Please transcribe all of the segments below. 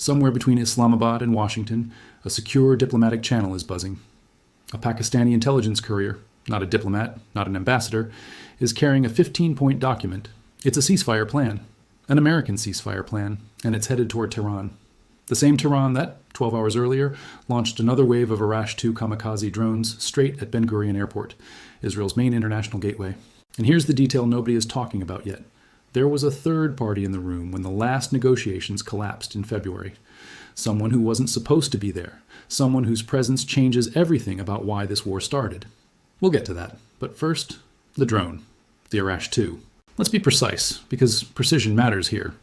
Somewhere between Islamabad and Washington, a secure diplomatic channel is buzzing. A Pakistani intelligence courier, not a diplomat, not an ambassador, is carrying a 15-point document. It's a ceasefire plan, an American ceasefire plan, and it's headed toward Tehran. The same Tehran that, 12 hours earlier, launched another wave of Arash-2 kamikaze drones straight at Ben Gurion Airport, Israel's main international gateway. And here's the detail nobody is talking about yet. There was a third party in the room when the last negotiations collapsed in February. Someone who wasn't supposed to be there. Someone whose presence changes everything about why this war started. We'll get to that. But first, the drone, the Arash-2. Let's be precise, because precision matters here.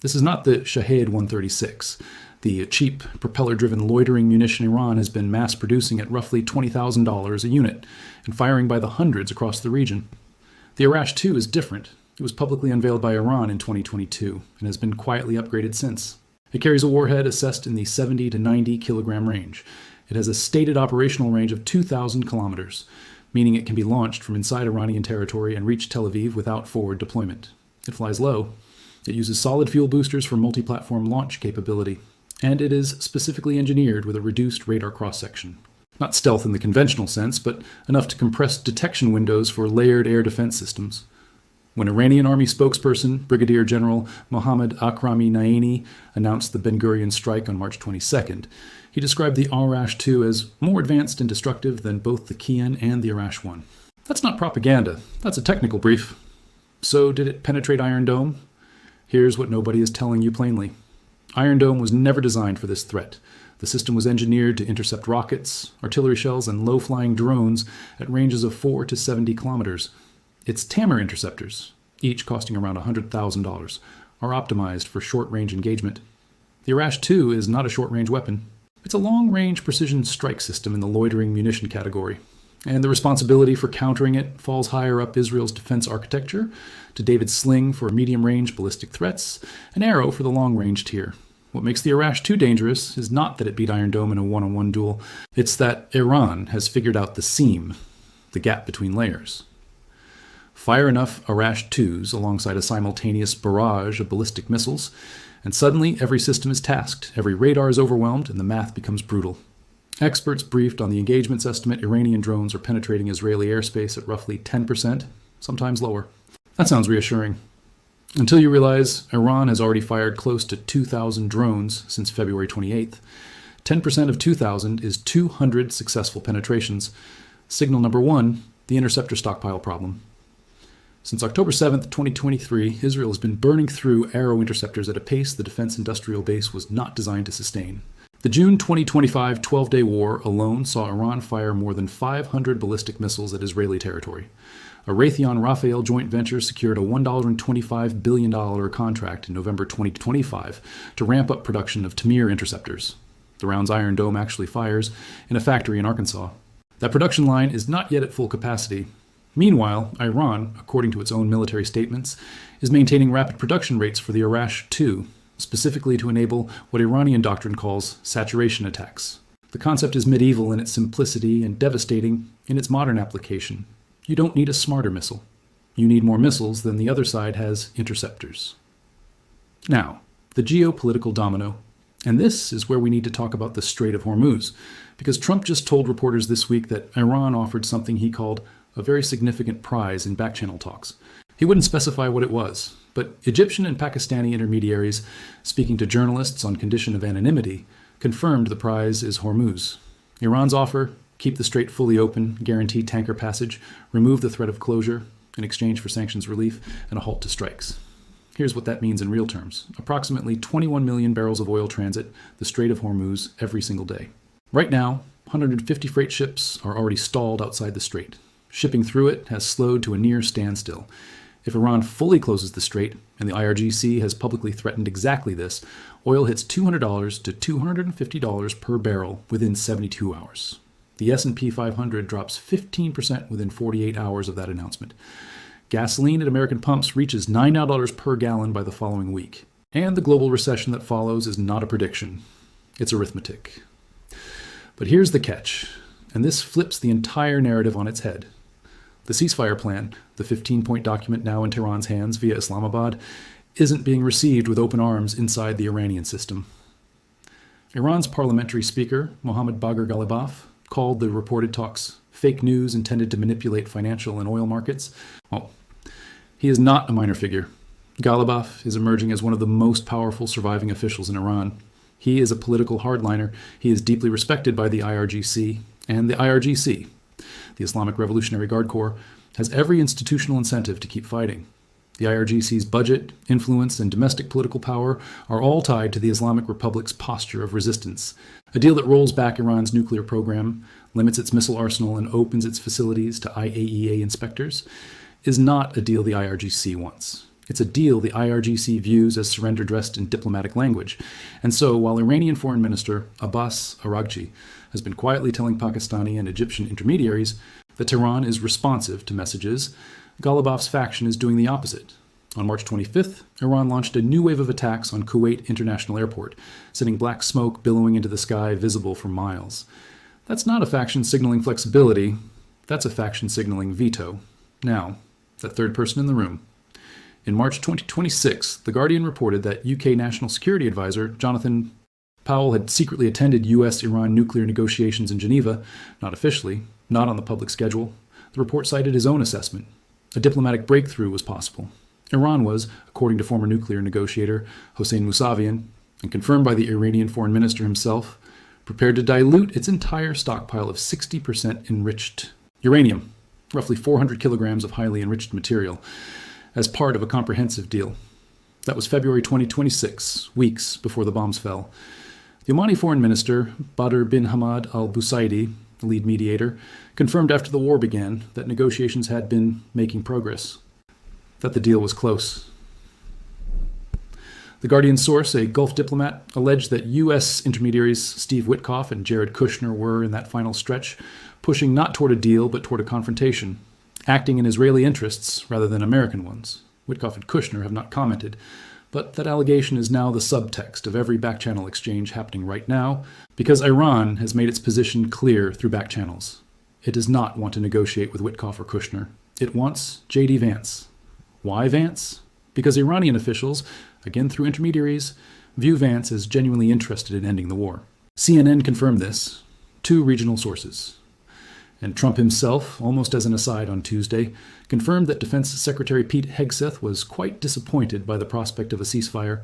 This is not the Shahed 136, the cheap, propeller-driven loitering munition Iran has been mass-producing at roughly $20,000 a unit and firing by the hundreds across the region. The Arash-2 is different. It was publicly unveiled by Iran in 2022 and has been quietly upgraded since. It carries a warhead assessed in the 70 to 90 kilogram range. It has a stated operational range of 2,000 kilometers, meaning it can be launched from inside Iranian territory and reach Tel Aviv without forward deployment. It flies low. It uses solid fuel boosters for multi-platform launch capability, and it is specifically engineered with a reduced radar cross-section. Not stealth in the conventional sense, but enough to compress detection windows for layered air defense systems. When Iranian Army spokesperson Brigadier General Mohammad Akrami Naini announced the Ben Gurion strike on March 22nd, he described the Arash-2 as more advanced and destructive than both the Kian and the Arash-1. That's not propaganda, that's a technical brief. So did it penetrate Iron Dome? Here's what nobody is telling you plainly. Iron Dome was never designed for this threat. The system was engineered to intercept rockets, artillery shells, and low-flying drones at ranges of 4 to 70 kilometers. Its Tammer interceptors, each costing around $100,000, are optimized for short-range engagement. The Arash-2 is not a short-range weapon. It's a long-range precision strike system in the loitering munition category, and the responsibility for countering it falls higher up Israel's defense architecture, to David's Sling for medium-range ballistic threats, and Arrow for the long-range tier. What makes the Arash-2 dangerous is not that it beat Iron Dome in a one-on-one duel, it's that Iran has figured out the seam, the gap between layers. Fire enough Arash-2s alongside a simultaneous barrage of ballistic missiles, and suddenly every system is tasked, every radar is overwhelmed, and the math becomes brutal. Experts briefed on the engagements estimate Iranian drones are penetrating Israeli airspace at roughly 10%, sometimes lower. That sounds reassuring. Until you realize Iran has already fired close to 2,000 drones since February 28th. 10% of 2,000 is 200 successful penetrations. Signal number one, the interceptor stockpile problem. Since October 7th, 2023, Israel has been burning through Arrow interceptors at a pace the defense industrial base was not designed to sustain. The June 2025 12-day war alone saw Iran fire more than 500 ballistic missiles at Israeli territory. A Raytheon-Rafael joint venture secured a $1.25 billion contract in November 2025 to ramp up production of Tamir interceptors. The round's Iron Dome actually fires in a factory in Arkansas. That production line is not yet at full capacity. Meanwhile, Iran, according to its own military statements, is maintaining rapid production rates for the Arash-2, specifically to enable what Iranian doctrine calls saturation attacks. The concept is medieval in its simplicity and devastating in its modern application. You don't need a smarter missile. You need more missiles than the other side has interceptors. Now, the geopolitical domino. And this is where we need to talk about the Strait of Hormuz, because Trump just told reporters this week that Iran offered something he called a very significant prize in back-channel talks. He wouldn't specify what it was, but Egyptian and Pakistani intermediaries, speaking to journalists on condition of anonymity, confirmed the prize is Hormuz. Iran's offer: keep the strait fully open, guarantee tanker passage, remove the threat of closure in exchange for sanctions relief, and a halt to strikes. Here's what that means in real terms. Approximately 21 million barrels of oil transit the Strait of Hormuz every single day. Right now, 150 freight ships are already stalled outside the strait. Shipping through it has slowed to a near standstill. If Iran fully closes the strait, and the IRGC has publicly threatened exactly this, oil hits $200 to $250 per barrel within 72 hours. The S&P 500 drops 15% within 48 hours of that announcement. Gasoline at American pumps reaches $9 per gallon by the following week. And the global recession that follows is not a prediction. It's arithmetic. But here's the catch, and this flips the entire narrative on its head. The ceasefire plan, the 15-point document now in Tehran's hands via Islamabad, isn't being received with open arms inside the Iranian system. Iran's parliamentary speaker, Mohammad Bagher Ghalibaf, called the reported talks fake news intended to manipulate financial and oil markets. Well, he is not a minor figure. Ghalibaf is emerging as one of the most powerful surviving officials in Iran. He is a political hardliner. He is deeply respected by the IRGC, and the IRGC, the Islamic Revolutionary Guard Corps, has every institutional incentive to keep fighting. The IRGC's budget, influence, and domestic political power are all tied to the Islamic Republic's posture of resistance. A deal that rolls back Iran's nuclear program, limits its missile arsenal, and opens its facilities to IAEA inspectors is not a deal the IRGC wants. It's a deal the IRGC views as surrender dressed in diplomatic language. And so, while Iranian Foreign Minister Abbas Araghchi has been quietly telling Pakistani and Egyptian intermediaries that Tehran is responsive to messages, Ghalibaf's faction is doing the opposite. On March 25th, Iran launched a new wave of attacks on Kuwait International Airport, sending black smoke billowing into the sky visible for miles. That's not a faction signaling flexibility, that's a faction signaling veto. Now, that third person in the room. In March 2026, The Guardian reported that UK National Security Advisor Jonathan Powell had secretly attended US-Iran nuclear negotiations in Geneva, not officially, not on the public schedule. The report cited his own assessment. A diplomatic breakthrough was possible. Iran was, according to former nuclear negotiator Hossein Mousavian, and confirmed by the Iranian foreign minister himself, prepared to dilute its entire stockpile of 60% enriched uranium, roughly 400 kilograms of highly enriched material, as part of a comprehensive deal. That was February 2026, weeks before the bombs fell. The Omani foreign minister, Badr bin Hamad al-Busaidi, the lead mediator, confirmed after the war began that negotiations had been making progress, that the deal was close. The Guardian source, a Gulf diplomat, alleged that U.S. intermediaries Steve Witkoff and Jared Kushner were, in that final stretch, pushing not toward a deal but toward a confrontation, acting in Israeli interests rather than American ones. Witkoff and Kushner have not commented, but that allegation is now the subtext of every back-channel exchange happening right now, because Iran has made its position clear through back channels. It does not want to negotiate with Witkoff or Kushner. It wants J.D. Vance. Why Vance? Because Iranian officials, again through intermediaries, view Vance as genuinely interested in ending the war. CNN confirmed this, 2 regional sources. And Trump himself, almost as an aside on Tuesday, confirmed that Defense Secretary Pete Hegseth was quite disappointed by the prospect of a ceasefire,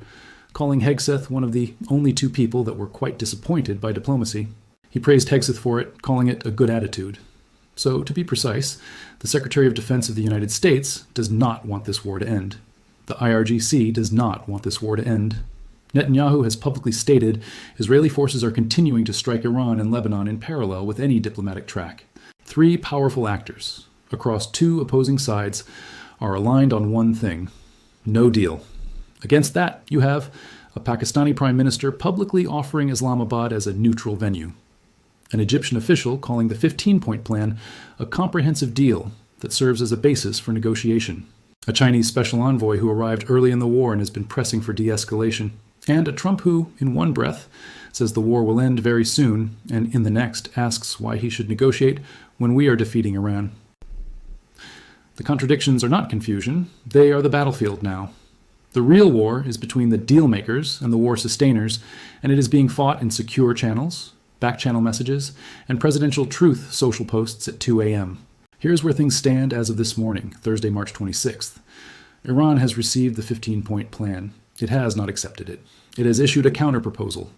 calling Hegseth one of the only 2 people that were quite disappointed by diplomacy. He praised Hegseth for it, calling it a good attitude. So, to be precise, the Secretary of Defense of the United States does not want this war to end. The IRGC does not want this war to end. Netanyahu has publicly stated Israeli forces are continuing to strike Iran and Lebanon in parallel with any diplomatic track. 3 powerful actors, across 2 opposing sides, are aligned on one thing: no deal. Against that, you have a Pakistani prime minister publicly offering Islamabad as a neutral venue, an Egyptian official calling the 15-point plan a comprehensive deal that serves as a basis for negotiation, a Chinese special envoy who arrived early in the war and has been pressing for de-escalation, and a Trump who, in one breath, says the war will end very soon, and in the next asks why he should negotiate when we are defeating Iran. The contradictions are not confusion, they are the battlefield now. The real war is between the deal makers and the war sustainers, and it is being fought in secure channels, back-channel messages, and presidential truth social posts at 2 a.m. Here's where things stand as of this morning, Thursday, March 26th. Iran has received the 15-point plan. It has not accepted it. It has issued a counterproposal.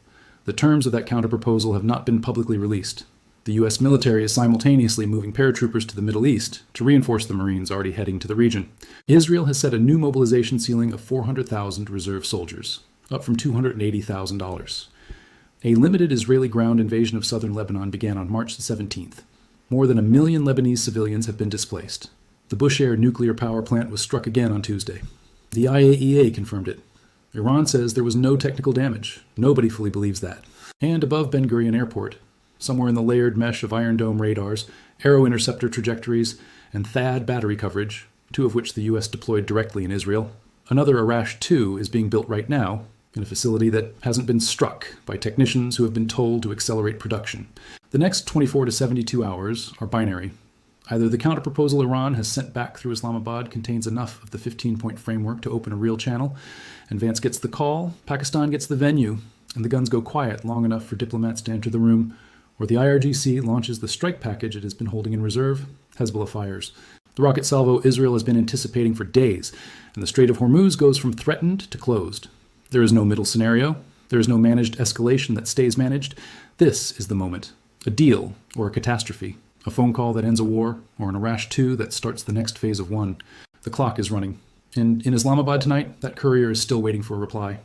The terms of that counterproposal have not been publicly released. The U.S. military is simultaneously moving paratroopers to the Middle East to reinforce the Marines already heading to the region. Israel has set a new mobilization ceiling of 400,000 reserve soldiers, up from $280,000. A limited Israeli ground invasion of southern Lebanon began on March 17th. More than 1 million Lebanese civilians have been displaced. The Bushehr nuclear power plant was struck again on Tuesday. The IAEA confirmed it. Iran says there was no technical damage. Nobody fully believes that. And above Ben Gurion Airport, somewhere in the layered mesh of Iron Dome radars, Arrow interceptor trajectories, and THAAD battery coverage, 2 of which the U.S. deployed directly in Israel, another Arash-2 is being built right now in a facility that hasn't been struck by technicians who have been told to accelerate production. The next 24 to 72 hours are binary. Either the counterproposal Iran has sent back through Islamabad contains enough of the 15-point framework to open a real channel, and Vance gets the call, Pakistan gets the venue, and the guns go quiet long enough for diplomats to enter the room, or the IRGC launches the strike package it has been holding in reserve. Hezbollah fires. The rocket salvo Israel has been anticipating for days, and the Strait of Hormuz goes from threatened to closed. There is no middle scenario. There is no managed escalation that stays managed. This is the moment. A deal or a catastrophe. A phone call that ends a war, or an Arash-2 that starts the next phase of one. The clock is running. And in Islamabad tonight, that courier is still waiting for a reply.